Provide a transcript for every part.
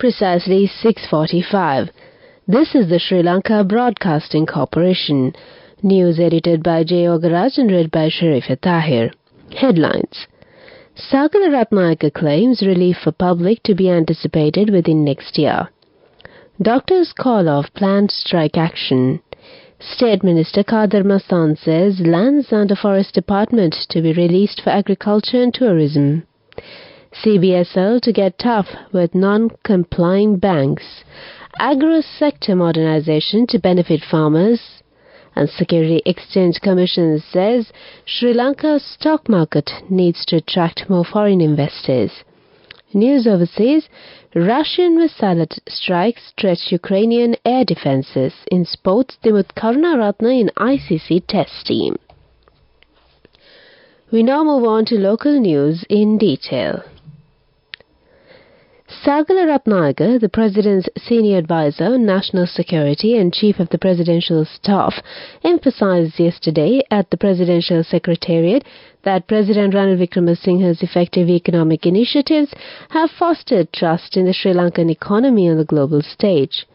precisely 6:45. This is the Sri Lanka Broadcasting Corporation. News edited by J. Ogaraj and read by Sharifa Tahir. Headlines. Sagala Ratnayaka claims relief for public to be anticipated within next year. Doctors call off planned strike action. State Minister Kader Mastan says lands under Forest Department to be released for agriculture and tourism. CBSL to get tough with non-complying banks. Agro-sector modernization to benefit farmers. And Security Exchange Commission says Sri Lanka's stock market needs to attract more foreign investors. News overseas, Russian missile strikes stretch Ukrainian air defenses. In sports, Dimut Karunaratne in ICC test team. We now move on to local news in detail. Sagala Ratnayaka, the President's senior advisor on national security and chief of the presidential staff, emphasized yesterday at the Presidential Secretariat that President Ranil Wickremesinghe's effective economic initiatives have fostered trust in the Sri Lankan economy on the global stage.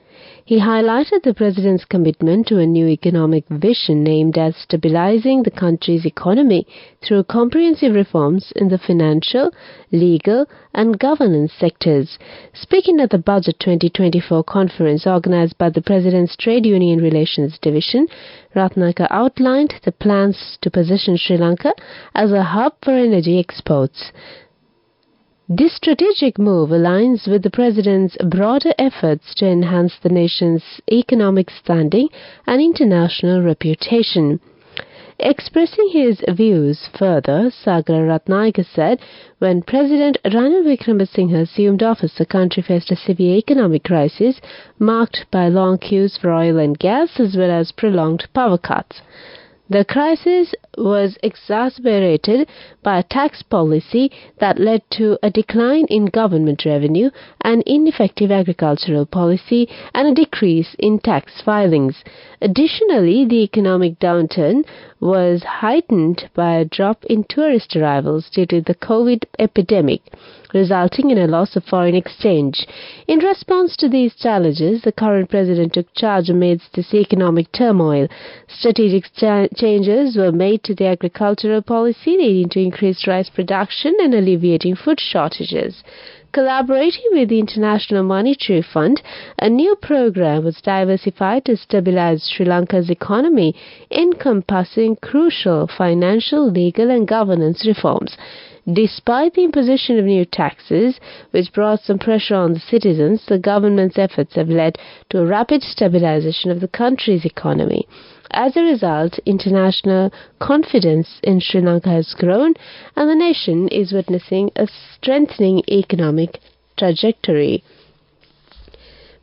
He highlighted the President's commitment to a new economic vision aimed at stabilizing the country's economy through comprehensive reforms in the financial, legal and governance sectors. Speaking at the Budget 2024 conference organized by the President's Trade Union Relations Division, Ratnayaka outlined the plans to position Sri Lanka as a hub for energy exports. This strategic move aligns with the President's broader efforts to enhance the nation's economic standing and international reputation. Expressing his views further, Sagala Ratnayaka said, when President Ranil Wickremesinghe assumed office, the country faced a severe economic crisis marked by long queues for oil and gas as well as prolonged power cuts. The crisis was exacerbated by a tax policy that led to a decline in government revenue, an ineffective agricultural policy, and a decrease in tax filings. Additionally, the economic downturn was heightened by a drop in tourist arrivals due to the COVID epidemic, resulting in a loss of foreign exchange. In response to these challenges, the current president took charge amidst this economic turmoil. Strategic changes were made to the agricultural policy, leading to increased rice production and alleviating food shortages. Collaborating with the International Monetary Fund, a new program was diversified to stabilize Sri Lanka's economy, encompassing crucial financial, legal and governance reforms. Despite the imposition of new taxes, which brought some pressure on the citizens, the government's efforts have led to a rapid stabilization of the country's economy. As a result, international confidence in Sri Lanka has grown, and the nation is witnessing a strengthening economic trajectory.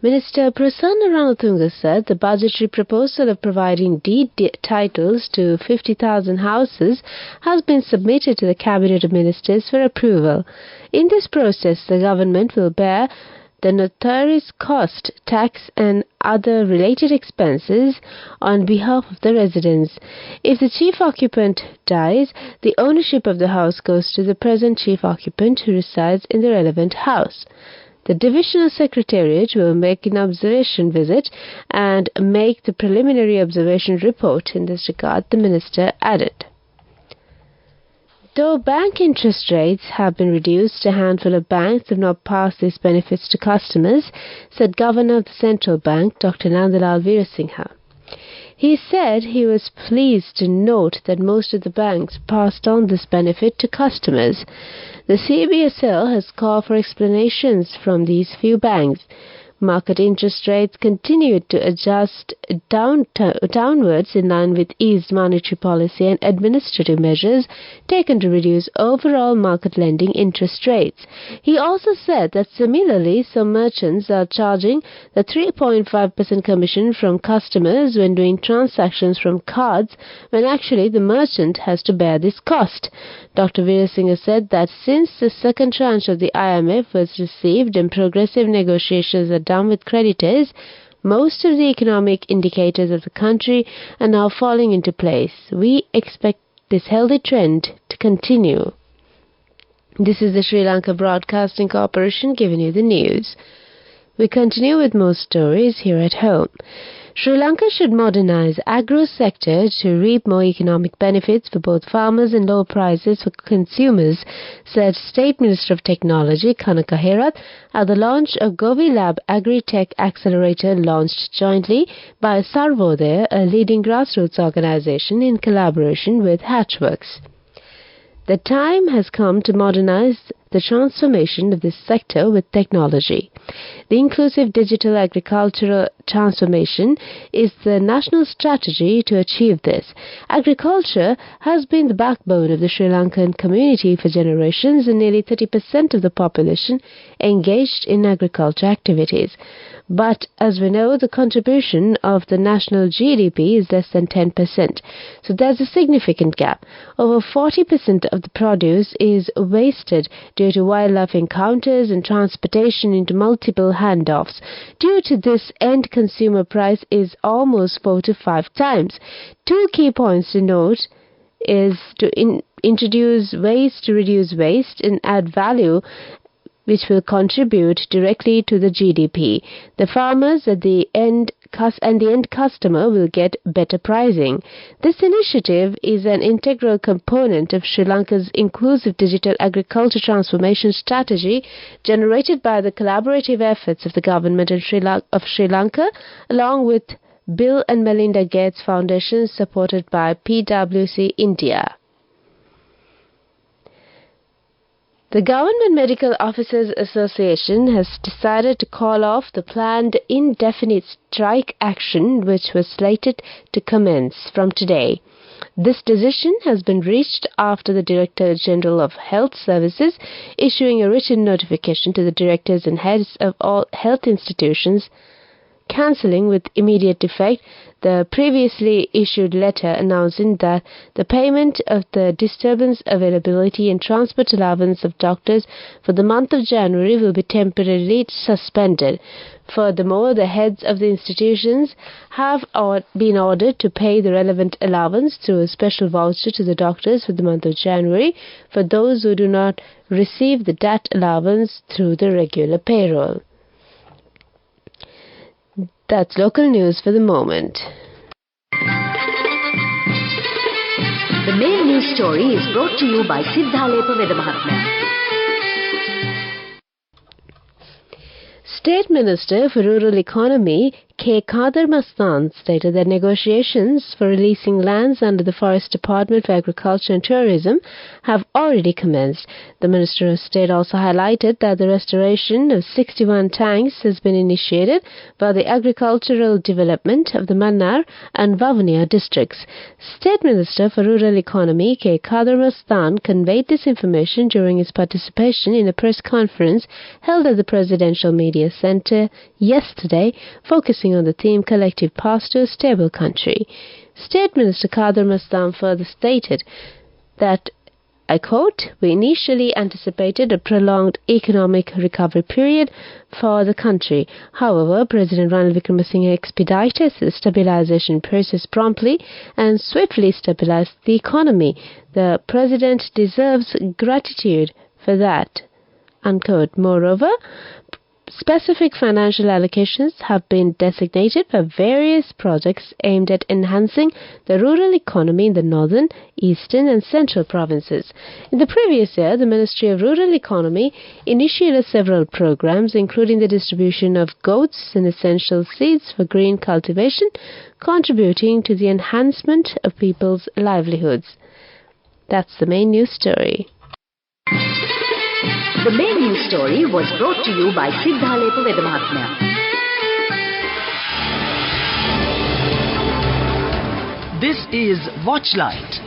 Minister Prasanna Ranatunga said the budgetary proposal of providing deed titles to 50,000 houses has been submitted to the Cabinet of Ministers for approval. In this process, the government will bear the notary's cost, tax and other related expenses on behalf of the residents. If the chief occupant dies, the ownership of the house goes to the present chief occupant who resides in the relevant house. The Divisional Secretariat will make an observation visit and make the preliminary observation report in this regard, the minister added. Though bank interest rates have been reduced, a handful of banks have not passed these benefits to customers, said Governor of the Central Bank, Dr. Nandalal Veerasinghe. He said he was pleased to note that most of the banks passed on this benefit to customers. The CBSL has called for explanations from these few banks. Market interest rates continued to adjust downwards in line with eased monetary policy and administrative measures taken to reduce overall market lending interest rates. He also said that similarly, some merchants are charging the 3.5% commission from customers when doing transactions from cards, when actually the merchant has to bear this cost. Dr. Veerasinghe said that since the second tranche of the IMF was received and progressive negotiations are done with creditors, most of the economic indicators of the country are now falling into place. We expect this healthy trend to continue. This is the Sri Lanka Broadcasting Corporation giving you the news. We continue with more stories here at home. Sri Lanka should modernize agro sector to reap more economic benefits for both farmers and lower prices for consumers, said State Minister of Technology Kanaka Herath at the launch of Govi Lab Agri-Tech Accelerator launched jointly by Sarvodaya, a leading grassroots organization in collaboration with Hatchworks. The time has come to modernize the transformation of this sector with technology. The inclusive digital agricultural transformation is the national strategy to achieve this. Agriculture has been the backbone of the Sri Lankan community for generations, and nearly 30% of the population engaged in agriculture activities. But as we know, the contribution of the national GDP is less than 10%. So there's a significant gap. Over 40% of the produce is wasted due to wildlife encounters and transportation into multiple handoffs. Due to this, end consumer price is almost 4 to 5 times. Two key points to note is to introduce waste to reduce waste and add value, which will contribute directly to the GDP. The farmers at the end and the end customer will get better pricing. This initiative is an integral component of Sri Lanka's inclusive digital agriculture transformation strategy, generated by the collaborative efforts of the government of Sri Lanka, along with Bill and Melinda Gates Foundation, supported by PwC India. The Government Medical Officers Association has decided to call off the planned indefinite strike action, which was slated to commence from today. This decision has been reached after the Director General of Health Services issuing a written notification to the directors and heads of all health institutions, cancelling with immediate effect the previously issued letter announcing that the payment of the disturbance availability and transport allowance of doctors for the month of January will be temporarily suspended. Furthermore, the heads of the institutions have been ordered to pay the relevant allowance through a special voucher to the doctors for the month of January for those who do not receive the DAT allowance through the regular payroll. That's local news for the moment. The main news story is brought to you by Sinhala. State Minister for Rural Economy K. Kader Mastan stated that negotiations for releasing lands under the Forest Department for Agriculture and Tourism have already commenced. The Minister of State also highlighted that the restoration of 61 tanks has been initiated for the agricultural development of the Mannar and Vavuniya districts. State Minister for Rural Economy K. Kader Mastan conveyed this information during his participation in a press conference held at the Presidential Media Center yesterday, focusing on the theme Collective Path to a Stable Country. State Minister Kader Mastan further stated that, I quote, "We initially anticipated a prolonged economic recovery period for the country. However, President Ranil Wickremesinghe expedited the stabilization process promptly and swiftly stabilized the economy. The President deserves gratitude for that." Unquote. Moreover, specific financial allocations have been designated for various projects aimed at enhancing the rural economy in the northern, eastern and central provinces. In the previous year, the Ministry of Rural Economy initiated several programs, including the distribution of goats and essential seeds for green cultivation, contributing to the enhancement of people's livelihoods. That's the main news story. The main news story was brought to you by Sinhala. This is Watchlight.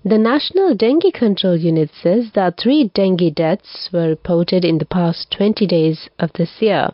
The National Dengue Control Unit says that 3 dengue deaths were reported in the past 20 days of this year.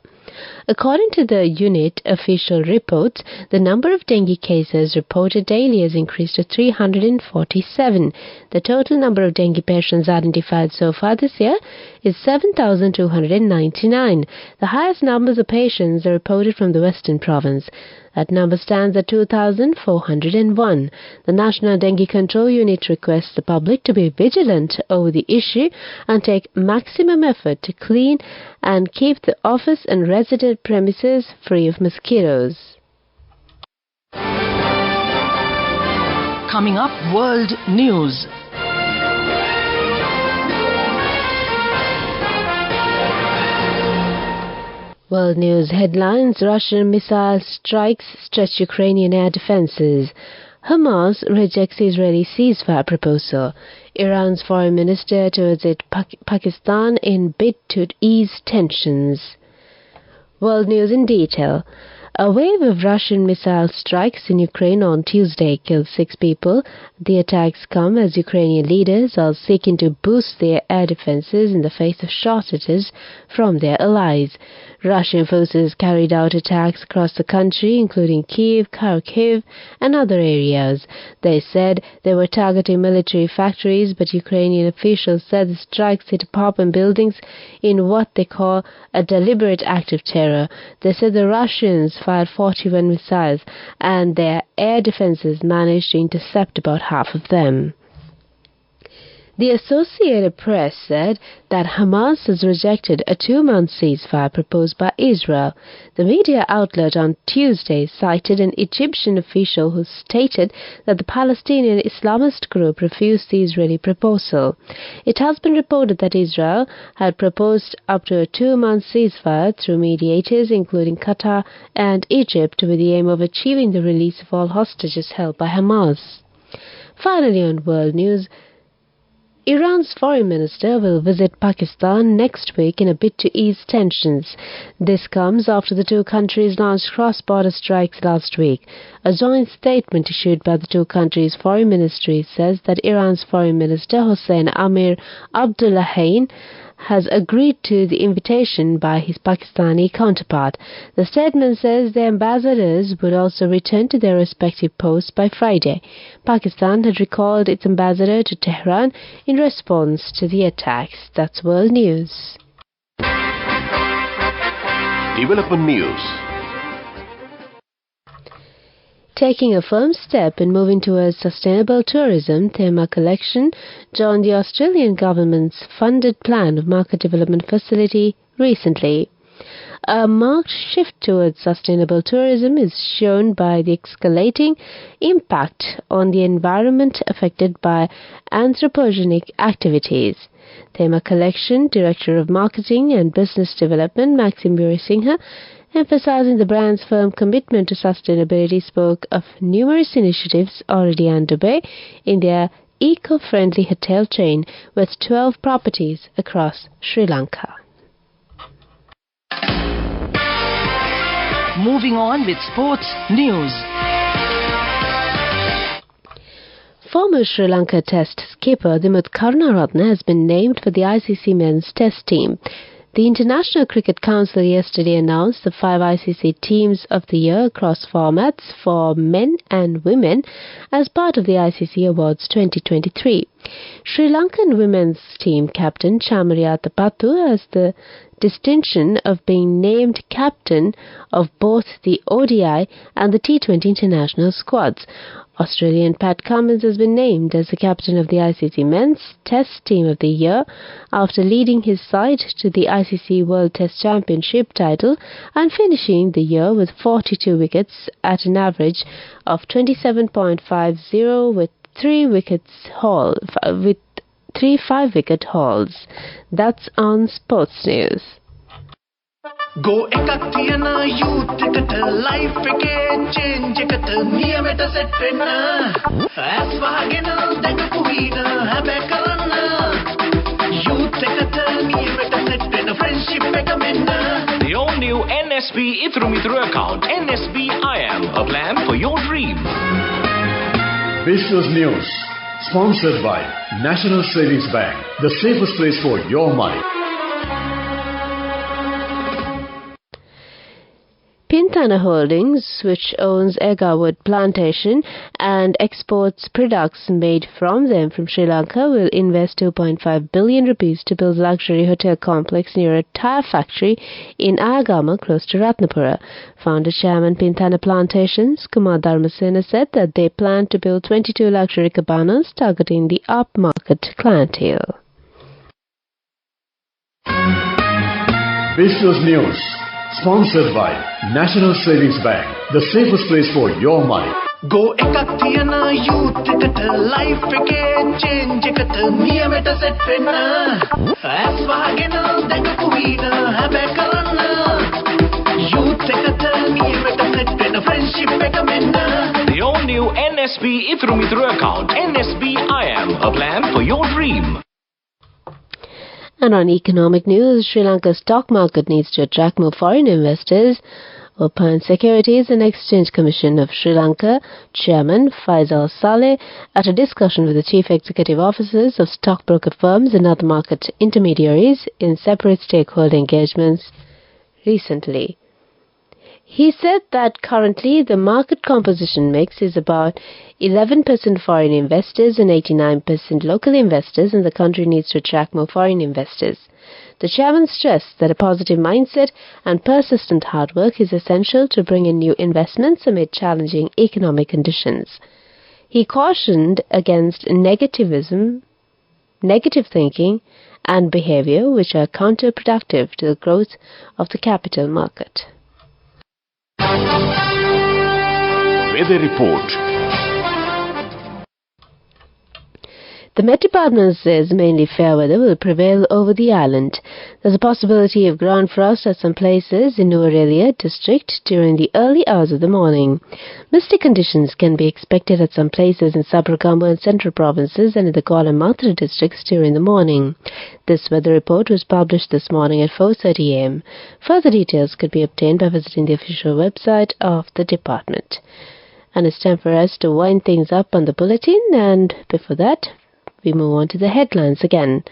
According to the unit official reports, the number of dengue cases reported daily has increased to 347. The total number of dengue patients identified so far this year is 7,299. The highest numbers of patients are reported from the Western Province. That number stands at 2,401. The National Dengue Control Unit requests the public to be vigilant over the issue and take maximum effort to clean and keep the office and resident premises free of mosquitoes. Coming up, world news. World news headlines: Russian missile strikes stretch Ukrainian air defenses. Hamas rejects Israeli ceasefire proposal. Iran's foreign minister tours Pakistan in bid to ease tensions. World news in detail. A wave of Russian missile strikes in Ukraine on Tuesday killed 6 people. The attacks come as Ukrainian leaders are seeking to boost their air defenses in the face of shortages from their allies. Russian forces carried out attacks across the country, including Kyiv, Kharkiv, and other areas. They said they were targeting military factories, but Ukrainian officials said the strikes hit apartment buildings in what they call a deliberate act of terror. They said the Russians fired 41 missiles, and their air defenses managed to intercept about half of them. The Associated Press said that Hamas has rejected a 2-month ceasefire proposed by Israel. The media outlet on Tuesday cited an Egyptian official who stated that the Palestinian Islamist group refused the Israeli proposal. It has been reported that Israel had proposed up to a 2-month ceasefire through mediators including Qatar and Egypt with the aim of achieving the release of all hostages held by Hamas. Finally, on world news, Iran's foreign minister will visit Pakistan next week in a bid to ease tensions. This comes after the two countries launched cross-border strikes last week. A joint statement issued by the two countries' foreign ministries says that Iran's foreign minister Hossein Amir Abdullahian has agreed to the invitation by his Pakistani counterpart. The statement says the ambassadors would also return to their respective posts by Friday. Pakistan had recalled its ambassador to Tehran in response to the attacks. That's world news. Development news. Taking a firm step in moving towards sustainable tourism, Thema Collection joined the Australian government's funded plan of market development facility recently. A marked shift towards sustainable tourism is shown by the escalating impact on the environment affected by anthropogenic activities. Thema Collection Director of Marketing and Business Development, Maxim Singha, emphasizing the brand's firm commitment to sustainability, spoke of numerous initiatives already underway in their eco-friendly hotel chain with 12 properties across Sri Lanka. Moving on with sports news. Former Sri Lanka Test skipper Dimuth Karunaratne has been named for the ICC men's Test team. The International Cricket Council yesterday announced the 5 ICC Teams of the Year across formats for men and women as part of the ICC Awards 2023. Sri Lankan women's team captain Chamariyata Pattu has the distinction of being named captain of both the ODI and the T20 international squads. Australian Pat Cummins has been named as the captain of the ICC Men's Test Team of the Year after leading his side to the ICC World Test Championship title and finishing the year with 42 wickets at an average of 27.50 with 3 5-wicket hauls. That's on Sports News. Go ekakthiyana youth eකට life එකේ change එකට නියමෙට set වෙන්න ඇස් වහගෙන දැකපු වීන හැබැ කරන්න youth එකට නියමෙට set වෙන්න friendship එක මෙන්න. The all new NSB Ithru Mithru account. NSB IM, a plan for your dream. Business News, sponsored by National Savings Bank, the safest place for your money. Pinthana Holdings, which owns Egawood Plantation and exports products made from them from Sri Lanka, will invest 2.5 billion rupees to build a luxury hotel complex near a tire factory in Ayagama, close to Ratnapura. Founder Chairman Pinthana Plantations, Kumar Dharmasena, said that they plan to build 22 luxury cabanas targeting the upmarket clientele. Business News, sponsored by National Savings Bank, the safest place for your money. Go එකක් තියන youth එකට life එකේ change එකට නියමෙට set වෙන්න ඇස් වහගෙන දැකපු වීන හැබැයි කරන්න youth එකට නියමෙට set වෙන්න friendship එක මෙන්න. The all-new NSB Ithru account, NSB IAM, a plan for your dream. And on economic news, Sri Lanka's stock market needs to attract more foreign investors. Open Securities and Exchange Commission of Sri Lanka Chairman Faisal Saleh, at a discussion with the chief executive officers of stockbroker firms and other market intermediaries in separate stakeholder engagements recently. He said that currently the market composition mix is about 11% foreign investors and 89% local investors, and the country needs to attract more foreign investors. The chairman stressed that a positive mindset and persistent hard work is essential to bring in new investments amid challenging economic conditions. He cautioned against negativism, negative thinking, and behavior which are counterproductive to the growth of the capital market. Weather report. The Met Department says mainly fair weather will prevail over the island. There's a possibility of ground frost at some places in Nuwara district during the early hours of the morning. Misty conditions can be expected at some places in Sabragambu and central provinces and in the Galle and Mathura districts during the morning. This weather report was published this morning at 4:30 a.m. Further details could be obtained by visiting the official website of the department. And it's time for us to wind things up on the bulletin, and before that, we move on to the headlines again.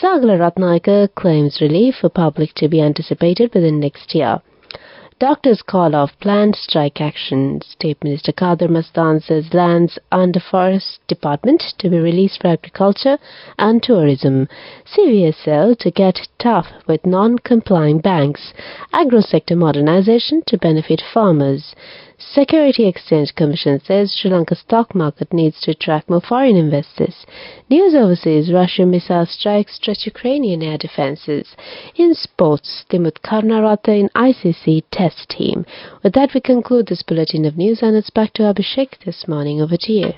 Sagala Ratnayaka claims relief for public to be anticipated within next year. Doctors call off planned strike action. State Minister Kadir Mastan says lands under Forest Department to be released for agriculture and tourism. CVSL to get tough with non-complying banks. Agro-sector modernization to benefit farmers. Security Exchange Commission says Sri Lanka's stock market needs to attract more foreign investors. News overseas, Russian missile strikes stretch Ukrainian air defenses. In sports, Timut Karnarata in ICC test team. With that, we conclude this bulletin of news, and it's back to Abhishek this morning. Over to you.